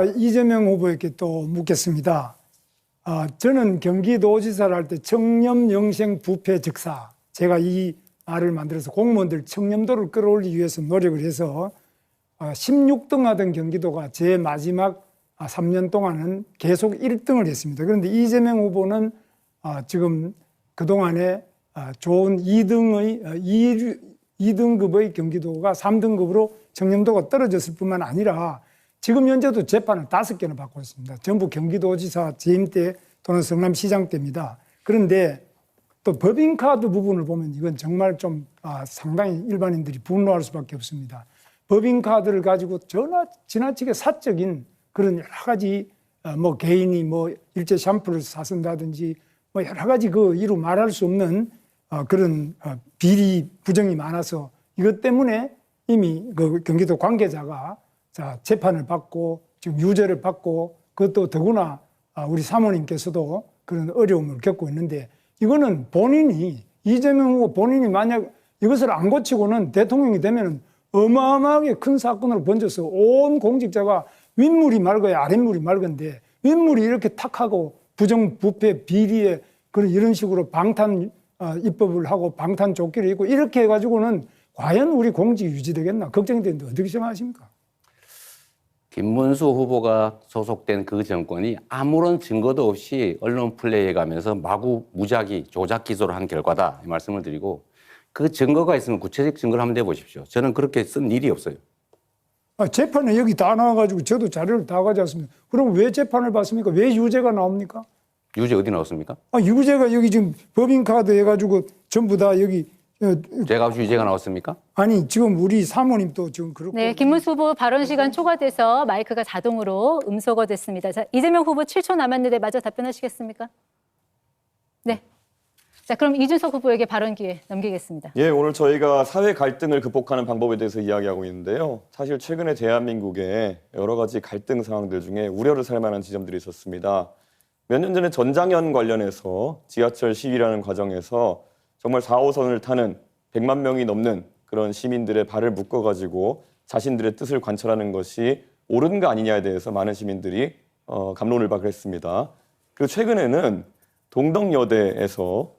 이재명 후보에게 또 묻겠습니다. 저는 경기도지사를 할 때 청렴영생 부패 즉사, 제가 이 말을 만들어서 공무원들 청렴도를 끌어올리기 위해서 노력을 해서 16등 하던 경기도가 제 마지막 3년 동안은 계속 1등을 했습니다. 그런데 이재명 후보는 지금 그동안에 좋은 2등급의 경기도가 3등급으로 청렴도가 떨어졌을 뿐만 아니라 지금 현재도 재판을 5개나 받고 있습니다. 전부 경기도지사 재임 때 또는 성남시장 때입니다. 그런데 또 법인카드 부분을 보면 이건 정말 좀 상당히 일반인들이 분노할 수밖에 없습니다. 법인카드를 가지고 지나치게 사적인 그런 여러 가지 개인이 일제 샴푸를 사쓴다든지 여러 가지 이루 말할 수 없는 그런 비리 부정이 많아서 이것 때문에 이미 경기도 관계자가 재판을 받고 지금 유죄를 받고 그것도 더구나 우리 사모님께서도 그런 어려움을 겪고 있는데 이거는 이재명 후보 본인이 만약 이것을 안 고치고는 대통령이 되면 어마어마하게 큰 사건으로 번져서 온 공직자가 윗물이 맑아야 아랫물이 맑은데 윗물이 이렇게 탁하고 부정, 부패, 비리에 이런 식으로 방탄 입법을 하고 방탄 조끼를 입고 이렇게 해가지고는 과연 우리 공직이 유지되겠나 걱정이 되는데 어떻게 생각하십니까? 김문수 후보가 소속된 그 정권이 아무런 증거도 없이 언론 플레이해가면서 마구 무작위 조작 기소를 한 결과다 이 말씀을 드리고 그 증거가 있으면 구체적 증거를 한번 내보십시오. 저는 그렇게 쓴 일이 없어요. 재판에 여기 다 나와가지고 저도 자료를 다 가져왔습니다. 그럼 왜 재판을 받습니까? 왜 유죄가 나옵니까? 유죄 어디 나왔습니까? 유죄가 여기 지금 법인카드 해가지고 전부 다 여기 제가 유죄가 나왔습니까? 아니 지금 우리 사모님도 지금 그렇고. 네, 김문수 후보 발언 시간 초과돼서 마이크가 자동으로 음소거 됐습니다. 자, 이재명 후보 7초 남았는데 마저 답변하시겠습니까? 네. 자, 그럼 이준석 후보에게 발언 기회 넘기겠습니다. 예, 오늘 저희가 사회 갈등을 극복하는 방법에 대해서 이야기하고 있는데요. 사실 최근에 대한민국에 여러 가지 갈등 상황들 중에 우려를 살 만한 지점들이 있었습니다. 몇 년 전에 전장현 관련해서 지하철 시위라는 과정에서 정말 4호선을 타는 100만 명이 넘는 그런 시민들의 발을 묶어가지고 자신들의 뜻을 관철하는 것이 옳은가 아니냐에 대해서 많은 시민들이 갑론을 박했습니다. 그리고 최근에는 동덕여대에서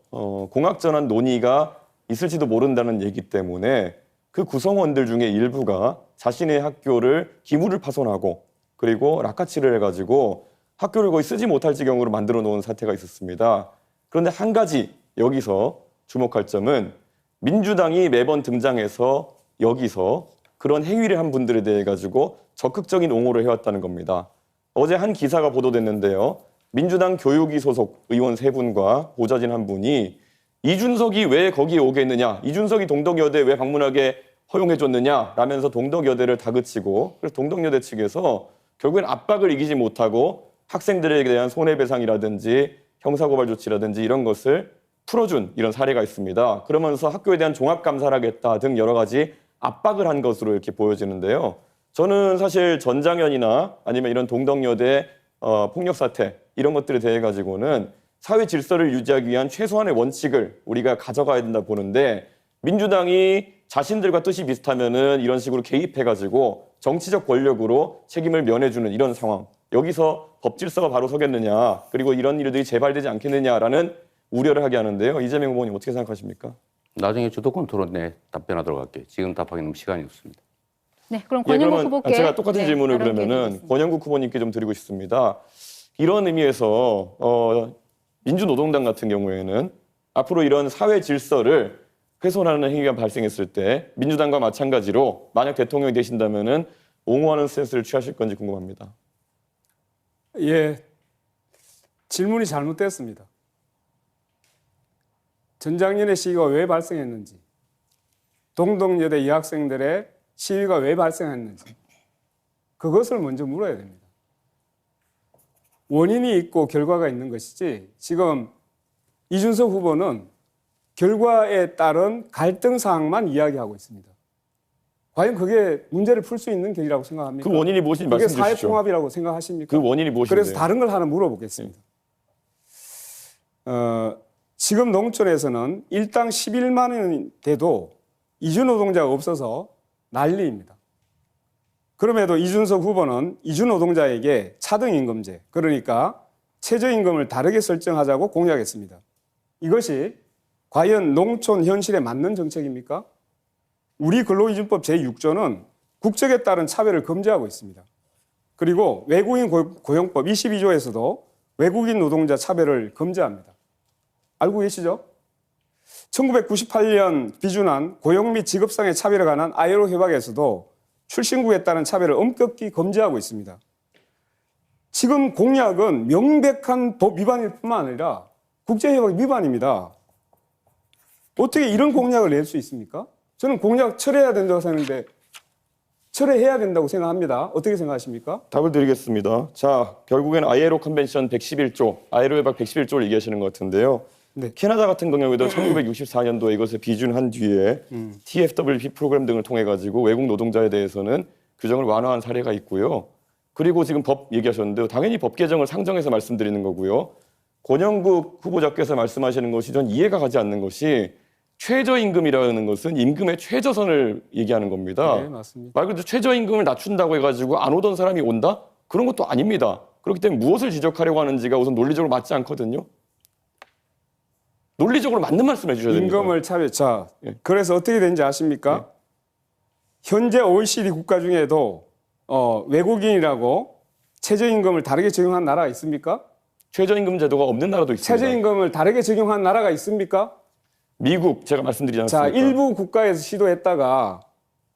공학전환 논의가 있을지도 모른다는 얘기 때문에 그 구성원들 중에 일부가 자신의 학교를 기물을 파손하고 그리고 락카치를 해가지고 학교를 거의 쓰지 못할 지경으로 만들어 놓은 사태가 있었습니다. 그런데 한 가지 여기서 주목할 점은 민주당이 매번 등장해서 여기서 그런 행위를 한 분들에 대해 가지고 적극적인 옹호를 해왔다는 겁니다. 어제 한 기사가 보도됐는데요. 민주당 교육위 소속 의원 3분과 보좌진 1분이 이준석이 왜 거기에 오겠느냐, 이준석이 동덕여대 왜 방문하게 허용해줬느냐 라면서 동덕여대를 다그치고 그래서 동덕여대 측에서 결국엔 압박을 이기지 못하고 학생들에게 대한 손해배상이라든지 형사고발 조치라든지 이런 것을 풀어준 이런 사례가 있습니다. 그러면서 학교에 대한 종합감사를 하겠다 등 여러 가지 압박을 한 것으로 이렇게 보여지는데요. 저는 사실 전장현이나 아니면 이런 동덕여대 폭력 사태 이런 것들에 대해 가지고는 사회 질서를 유지하기 위한 최소한의 원칙을 우리가 가져가야 된다 보는데 민주당이 자신들과 뜻이 비슷하면은 이런 식으로 개입해가지고 정치적 권력으로 책임을 면해주는 이런 상황. 여기서 법 질서가 바로 서겠느냐 그리고 이런 일들이 재발되지 않겠느냐라는 우려를 하게 하는데요. 이재명 후보님 어떻게 생각하십니까? 나중에 주도권 토론에 답변하도록 할게요. 지금 답하기는 시간이 없습니다. 네, 그럼 권영국 후보께 제가 똑같은 질문을 발언 기회 그러면은 드리겠습니다. 권영국 후보님께 좀 드리고 싶습니다. 이런 의미에서 민주노동당 같은 경우에는 앞으로 이런 사회 질서를 훼손하는 행위가 발생했을 때 민주당과 마찬가지로 만약 대통령이 되신다면은 옹호하는 스탠스를 취하실 건지 궁금합니다. 예, 질문이 잘못됐습니다. 전장년의 시위가 왜 발생했는지, 동덕여대 여학생들의 시위가 왜 발생했는지 그것을 먼저 물어야 됩니다. 원인이 있고 결과가 있는 것이지 지금 이준석 후보는 결과에 따른 갈등 사항만 이야기하고 있습니다. 과연 그게 문제를 풀 수 있는 길이라고 생각합니까? 그 원인이 무엇인지 그게 말씀 주십시오. 사회통합이라고 생각하십니까? 그 원인이 무엇인데요? 그래서 다른 걸 하나 물어보겠습니다. 지금 농촌에서는 일당 11만 원이 돼도 이주노동자가 없어서 난리입니다. 그럼에도 이준석 후보는 이주 노동자에게 차등임금제, 그러니까 최저임금을 다르게 설정하자고 공약했습니다. 이것이 과연 농촌 현실에 맞는 정책입니까? 우리 근로기준법 제6조는 국적에 따른 차별을 금지하고 있습니다. 그리고 외국인 고용법 22조에서도 외국인 노동자 차별을 금지합니다. 알고 계시죠? 1998년 비준한 고용 및 직업상의 차별에 관한 ILO 협약에서도 출신국에 따른 차별을 엄격히 금지하고 있습니다. 지금 공약은 명백한 법 위반일 뿐만 아니라 국제협약 위반입니다. 어떻게 이런 공약을 낼 수 있습니까? 저는 공약 철회해야 된다고 생각하는데 철회해야 된다고 생각합니다. 어떻게 생각하십니까? 답을 드리겠습니다. 자, 결국에는 ILO 컨벤션 111조, ILO 협약 111조를 얘기하시는 것 같은데요. 네. 캐나다 같은 경우에도 1964년도에 이것을 비준한 뒤에 TFWP 프로그램 등을 통해 가지고 외국 노동자에 대해서는 규정을 완화한 사례가 있고요. 그리고 지금 법 얘기하셨는데요. 당연히 법 개정을 상정해서 말씀드리는 거고요. 권영국 후보자께서 말씀하시는 것이 전 이해가 가지 않는 것이 최저임금이라는 것은 임금의 최저선을 얘기하는 겁니다. 네, 맞습니다. 말 그대로 최저임금을 낮춘다고 해가지고 안 오던 사람이 온다? 그런 것도 아닙니다. 그렇기 때문에 무엇을 지적하려고 하는지가 우선 논리적으로 맞지 않거든요. 논리적으로 맞는 말씀 해주셔야 됩니다. 임금을 차별. 자, 예. 그래서 어떻게 되는지 아십니까? 현재 OECD 국가 중에도 외국인이라고 최저임금을 다르게 적용한 나라가 있습니까? 최저임금 제도가 없는 나라도 있습니다. 최저임금을 다르게 적용한 나라가 있습니까? 미국 제가 말씀드리지 자, 않았습니까? 일부 국가에서 시도했다가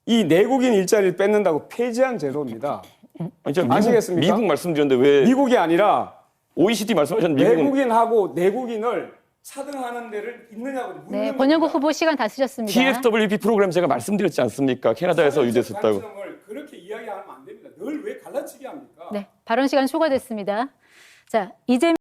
이 내국인 일자리를 뺏는다고 폐지한 제도입니다. 아니, 제가 아시겠습니까? 미국 말씀드렸는데 왜 미국이 아니라 OECD 말씀하셨는데 미국은 외국인하고 내국인을 차등하는 데를 있느냐고 묻는 네, 겁니다. 권영국 후보 시간 다 쓰셨습니다. TFWP 프로그램 제가 말씀드렸지 않습니까? 캐나다에서 유지했었다고. 관점을 그렇게 이야기하면 안 됩니다. 늘 왜 갈라치기 합니까? 네, 발언 시간 초과됐습니다. 자, 이재명